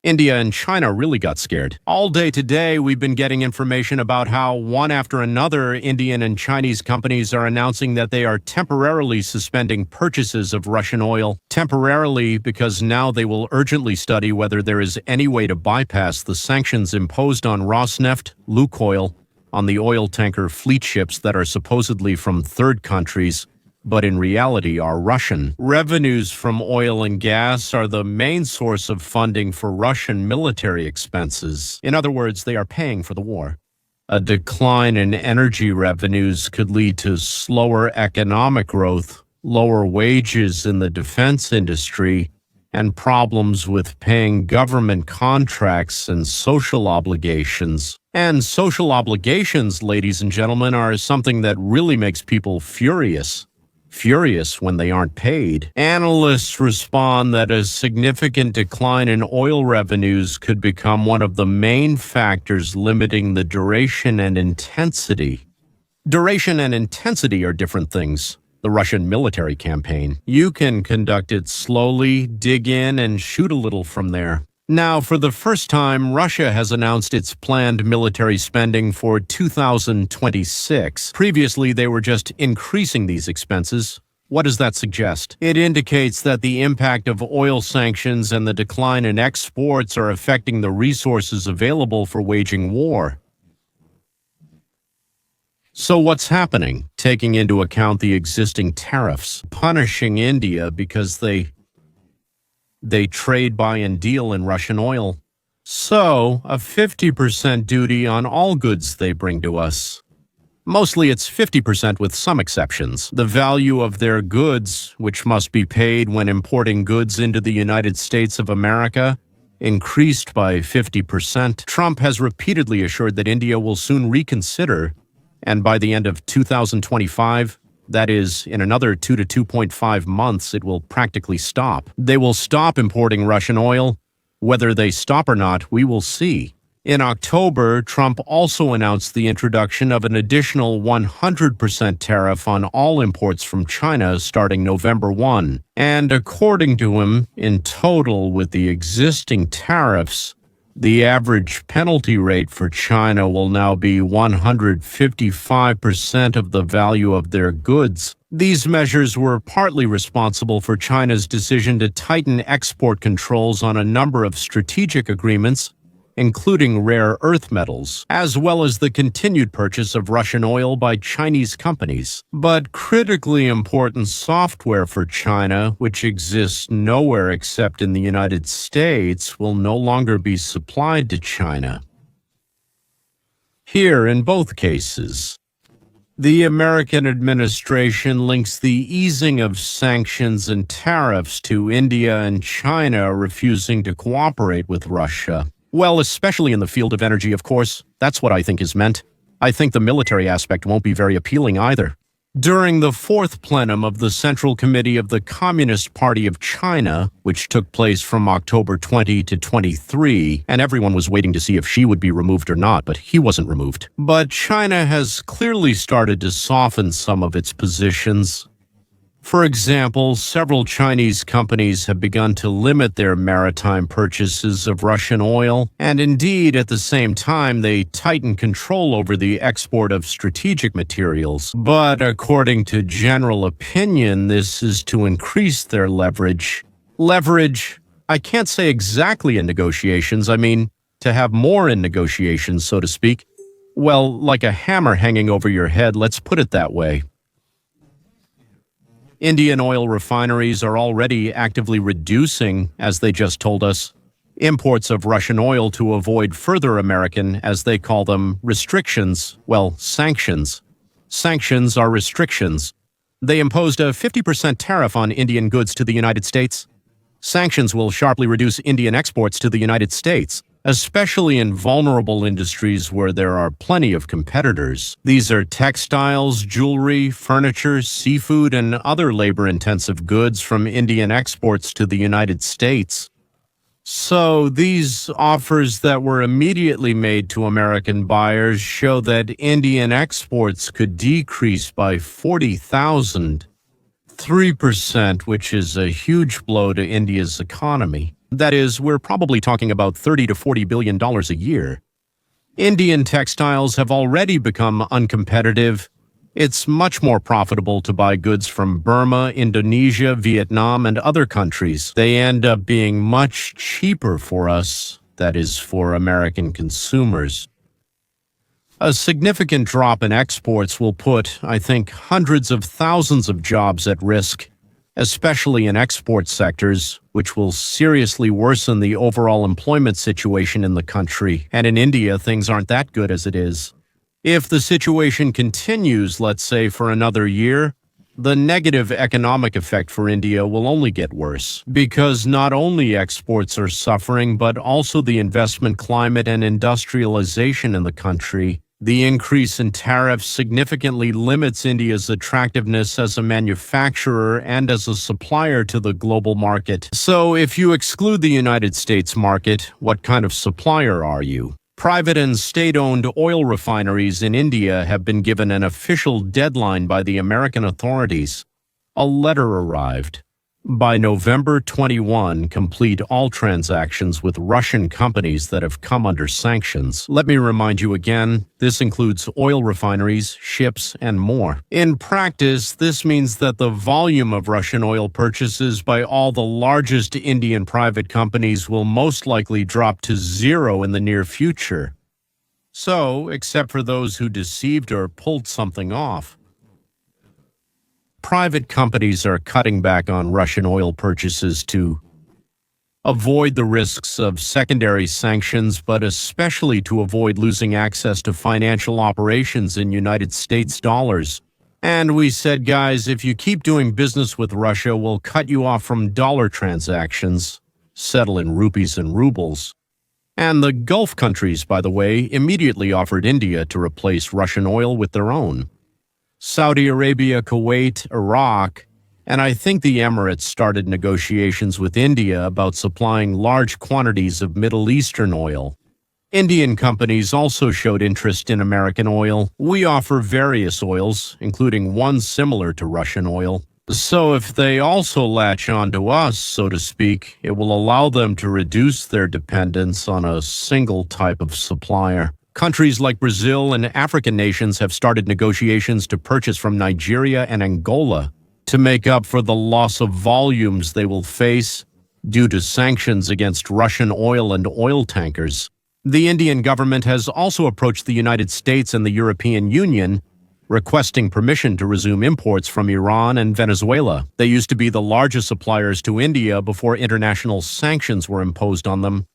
India and China really got scared. All day today, we've been getting information about how one after another Indian and Chinese companies are announcing that they are temporarily suspending purchases of Russian oil. Temporarily, because now they will urgently study whether there is any way to bypass the sanctions imposed on Rosneft, Lukoil, on the oil tanker fleet ships that are supposedly from third countries, but in reality are Russian. Revenues from oil and gas are the main source of funding for Russian military expenses. In other words, they are paying for the war. A decline in energy revenues could lead to slower economic growth, lower wages in the defense industry, and problems with paying government contracts and social obligations. And social obligations, ladies and gentlemen, are something that really makes people furious. Furious when they aren't paid. Analysts respond that a significant decline in oil revenues could become one of the main factors limiting the duration and intensity. Duration and intensity are different things. The Russian military campaign. You can conduct it slowly, dig in, and shoot a little from there. Now, for the first time, Russia has announced its planned military spending for 2026. Previously, they were just increasing these expenses. What does that suggest? It indicates that the impact of oil sanctions and the decline in exports are affecting the resources available for waging war. So what's happening? Taking into account the existing tariffs, punishing India because they trade, buy, and deal in Russian oil. So, a 50% duty on all goods they bring to us. Mostly it's 50% with some exceptions. The value of their goods, which must be paid when importing goods into the United States of America, increased by 50%. Trump has repeatedly assured that India will soon reconsider, and by the end of 2025, that is, in another 2 to 2.5 months, it will practically stop. They will stop importing Russian oil. Whether they stop or not, we will see. In October, Trump also announced the introduction of an additional 100% tariff on all imports from China starting November 1. And according to him, in total with the existing tariffs, the average penalty rate for China will now be 155% of the value of their goods. These measures were partly responsible for China's decision to tighten export controls on a number of strategic agreements, including rare earth metals, as well as the continued purchase of Russian oil by Chinese companies. But critically important software for China, which exists nowhere except in the United States, will no longer be supplied to China. Here, in both cases, the American administration links the easing of sanctions and tariffs to India and China refusing to cooperate with Russia. Well, especially in the field of energy, of course. That's what I think is meant. I think the military aspect won't be very appealing either. During the fourth plenum of the Central Committee of the Communist Party of China, which took place from October 20 to 23, and everyone was waiting to see if Xi would be removed or not, but he wasn't removed. But China has clearly started to soften some of its positions. For example, several Chinese companies have begun to limit their maritime purchases of Russian oil, and indeed, at the same time, they tighten control over the export of strategic materials. But according to general opinion, this is to increase their leverage. Leverage, I can't say exactly in negotiations, I mean, to have more in negotiations, so to speak. Well, like a hammer hanging over your head, let's put it that way. Indian oil refineries are already actively reducing, as they just told us, imports of Russian oil to avoid further American, as they call them, restrictions, well, sanctions. Sanctions are restrictions. They imposed a 50% tariff on Indian goods to the United States. Sanctions will sharply reduce Indian exports to the United States, especially in vulnerable industries where there are plenty of competitors. These are textiles, jewelry, furniture, seafood, and other labor-intensive goods from Indian exports to the United States. So these offers that were immediately made to American buyers show that Indian exports could decrease by 40,000, 3%, which is a huge blow to India's economy. That is, we're probably talking about $30 to $40 billion a year. Indian textiles have already become uncompetitive. It's much more profitable to buy goods from Burma, Indonesia, Vietnam, and other countries. They end up being much cheaper for us, that is, for American consumers. A significant drop in exports will put, I think, hundreds of thousands of jobs at risk, especially in export sectors, which will seriously worsen the overall employment situation in the country. And in India, things aren't that good as it is. If the situation continues, let's say, for another year, the negative economic effect for India will only get worse, because not only exports are suffering, but also the investment climate and industrialization in the country. The increase in tariffs significantly limits India's attractiveness as a manufacturer and as a supplier to the global market. So if you exclude the United States market, what kind of supplier are you? Private and state-owned oil refineries in India have been given an official deadline by the American authorities. A letter arrived. By November 21, complete all transactions with Russian companies that have come under sanctions. Let me remind you again, this includes oil refineries, ships, and more. In practice, this means that the volume of Russian oil purchases by all the largest Indian private companies will most likely drop to zero in the near future. So, except for those who deceived or pulled something off, private companies are cutting back on Russian oil purchases to avoid the risks of secondary sanctions, but especially to avoid losing access to financial operations in United States dollars. And we said, guys, if you keep doing business with Russia, we'll cut you off from dollar transactions, settle in rupees and rubles. And the Gulf countries, by the way, immediately offered India to replace Russian oil with their own. Saudi Arabia, Kuwait, Iraq, and I think the Emirates started negotiations with India about supplying large quantities of Middle Eastern oil. Indian companies also showed interest in American oil. We offer various oils, including one similar to Russian oil. So if they also latch on to us, so to speak, it will allow them to reduce their dependence on a single type of supplier. Countries like Brazil and African nations have started negotiations to purchase from Nigeria and Angola to make up for the loss of volumes they will face due to sanctions against Russian oil and oil tankers. The Indian government has also approached the United States and the European Union, requesting permission to resume imports from Iran and Venezuela. They used to be the largest suppliers to India before international sanctions were imposed on them.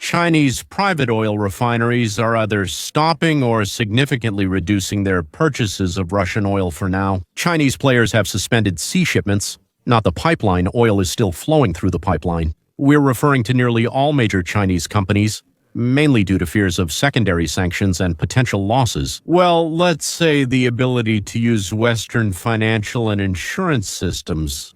Chinese private oil refineries are either stopping or significantly reducing their purchases of Russian oil for now. Chinese players have suspended sea shipments, not the pipeline. Oil is still flowing through the pipeline. We're referring to nearly all major Chinese companies, mainly due to fears of secondary sanctions and potential losses. Well, let's say the ability to use Western financial and insurance systems.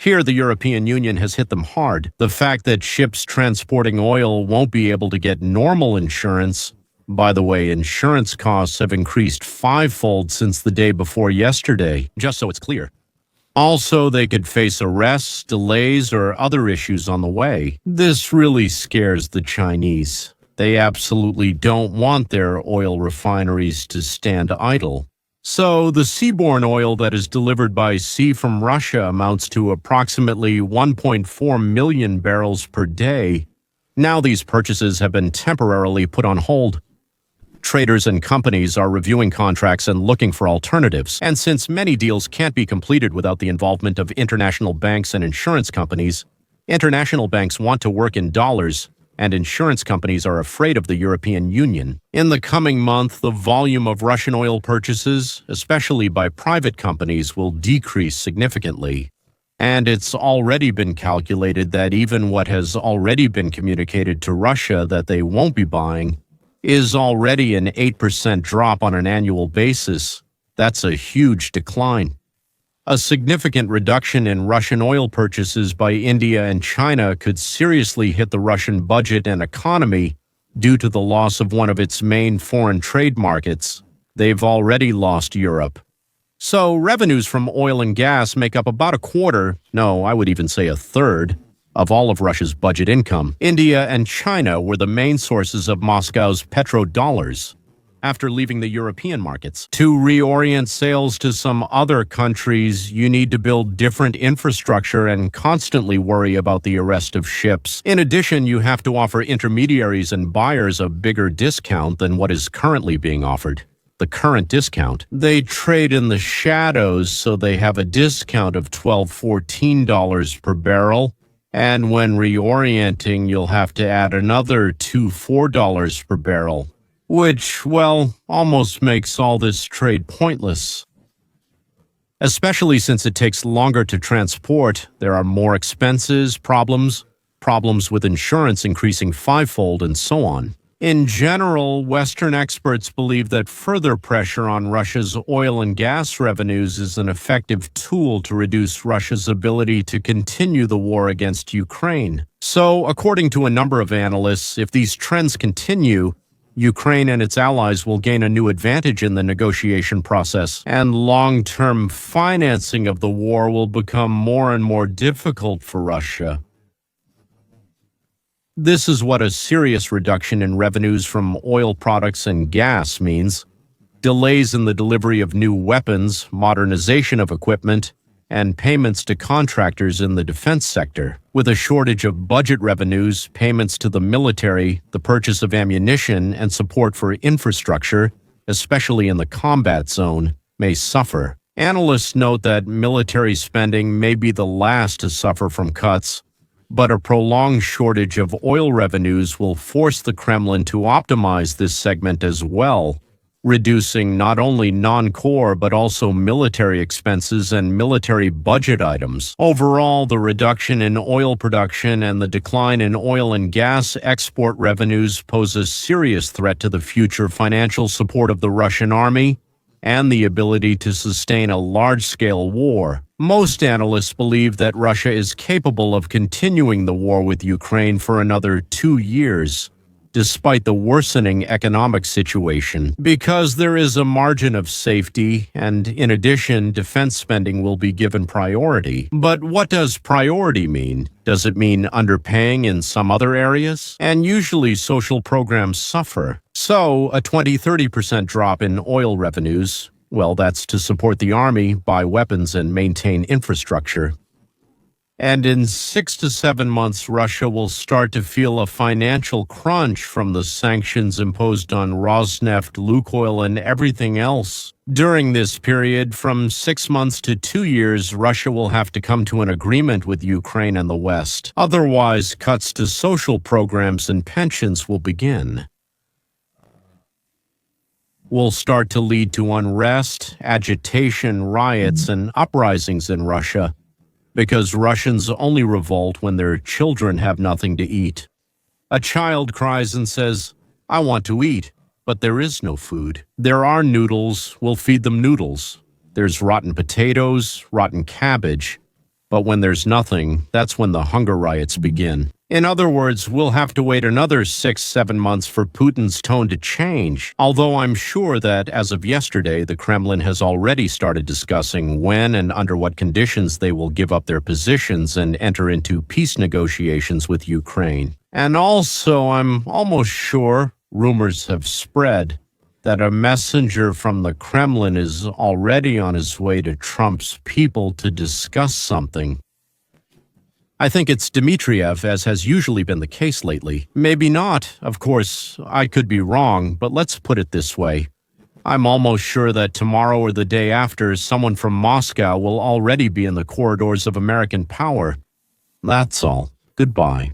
Here, the European Union has hit them hard. The fact that ships transporting oil won't be able to get normal insurance. By the way, insurance costs have increased fivefold since the day before yesterday, just so it's clear. Also, they could face arrests, delays, or other issues on the way. This really scares the Chinese. They absolutely don't want their oil refineries to stand idle. So, the seaborne oil that is delivered by sea from Russia amounts to approximately 1.4 million barrels per day. Now these purchases have been temporarily put on hold. Traders and companies are reviewing contracts and looking for alternatives. And since many deals can't be completed without the involvement of international banks and insurance companies, international banks want to work in dollars, and insurance companies are afraid of the European Union. In the coming month, the volume of Russian oil purchases, especially by private companies, will decrease significantly. And it's already been calculated that even what has already been communicated to Russia that they won't be buying is already an 8% drop on an annual basis. That's a huge decline. A significant reduction in Russian oil purchases by India and China could seriously hit the Russian budget and economy due to the loss of one of its main foreign trade markets. They've already lost Europe. So revenues from oil and gas make up about a quarter, no, I would even say a third, Of all of Russia's budget income, India and China were the main sources of Moscow's petrodollars. After leaving the European markets, to reorient sales to some other countries, you need to build different infrastructure and constantly worry about the arrest of ships. In addition, you have to offer intermediaries and buyers a bigger discount than what is currently being offered. The current discount. They trade in the shadows, so they have a discount of $12–14 per barrel. And when reorienting, you'll have to add another $2–4 per barrel. Which, well, almost makes all this trade pointless. Especially since it takes longer to transport, there are more expenses, problems with insurance increasing fivefold, and so on. In general, Western experts believe that further pressure on Russia's oil and gas revenues is an effective tool to reduce Russia's ability to continue the war against Ukraine. So, according to a number of analysts, if these trends continue, Ukraine and its allies will gain a new advantage in the negotiation process, and long-term financing of the war will become more and more difficult for Russia. This is what a serious reduction in revenues from oil products and gas means: delays in the delivery of new weapons, modernization of equipment, and payments to contractors in the defense sector. With a shortage of budget revenues, payments to the military, the purchase of ammunition, and support for infrastructure, especially in the combat zone, may suffer. Analysts note that military spending may be the last to suffer from cuts, but a prolonged shortage of oil revenues will force the Kremlin to optimize this segment as well, reducing not only non-core but also military expenses and military budget items. Overall, the reduction in oil production and the decline in oil and gas export revenues pose a serious threat to the future financial support of the Russian army and the ability to sustain a large-scale war. Most analysts believe that Russia is capable of continuing the war with Ukraine for another 2 years, despite the worsening economic situation, because there is a margin of safety, and in addition, defense spending will be given priority. But what does priority mean? Does it mean underpaying in some other areas? And usually social programs suffer. So, a 20–30% drop in oil revenues, well, that's to support the army, buy weapons, and maintain infrastructure. And in 6 to 7 months, Russia will start to feel a financial crunch from the sanctions imposed on Rosneft, Lukoil, and everything else. During this period, from 6 months to 2 years, Russia will have to come to an agreement with Ukraine and the West. Otherwise, cuts to social programs and pensions will begin. Will start to lead to unrest, agitation, riots, and uprisings in Russia, because Russians only revolt when their children have nothing to eat. A child cries and says, "I want to eat," but there is no food. There are noodles, we'll feed them noodles. There's rotten potatoes, rotten cabbage. But when there's nothing, that's when the hunger riots begin. In other words, we'll have to wait another 6–7 months for Putin's tone to change, although I'm sure that, as of yesterday, the Kremlin has already started discussing when and under what conditions they will give up their positions and enter into peace negotiations with Ukraine. And also, I'm almost sure, rumors have spread, that a messenger from the Kremlin is already on his way to Trump's people to discuss something. I think it's Dmitriev, as has usually been the case lately. Maybe not. Of course, I could be wrong, but let's put it this way. I'm almost sure that tomorrow or the day after, someone from Moscow will already be in the corridors of American power. That's all. Goodbye.